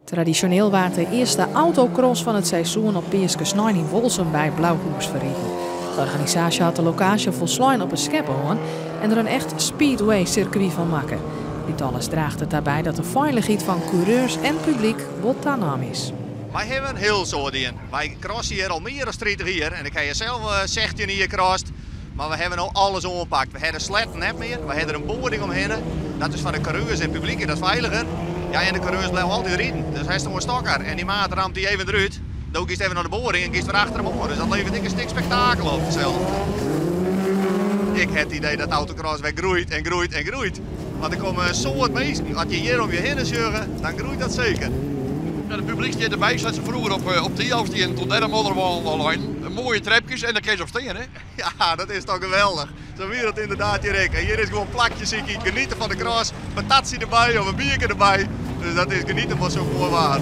Traditioneel waart de eerste autocross van het seizoen op Pierskesnijn in Wolsum bij Blauwhoes verrieden. De organisatie had de locatie volslijn op een scheppenhoorn en er een echt speedway-circuit van maken. Dit alles draagt het daarbij dat de veiligheid van coureurs en publiek wat aannaam is. Wij hebben een heel soort in. Wij crossen hier al meer dan 30 jaar en ik heb je zelf 16 hier crossed. Maar we hebben nu alles ompakt. We hebben sletten net meer, we hebben er een boarding omheen. Dat is van de coureurs en het publiek en dat is veiliger. Ja, en de coureurs blijven altijd rijden. Dus hij is nog een stokker en die maat ramt die even eruit. Dan kiest even naar de boarding en kiest weer achter hem om. Dus dat levert een stuk spektakel op zelf. Ik heb het idee dat autocross weer groeit en groeit en groeit. Want er komen een soort mensen, als je hier om je heen zorgt, dan groeit dat zeker. Ja, het publiek die erbij zat ze vroeger op de Joost en tot derde modderwal. Mooie trapjes en dan kun je op steen, hè? Ja, dat is toch geweldig. Zo weer het inderdaad hier ik. En hier is gewoon plakjes, genieten van de cross, patatje erbij of een biertje erbij. Dus dat is genieten van zo'n mooi waard.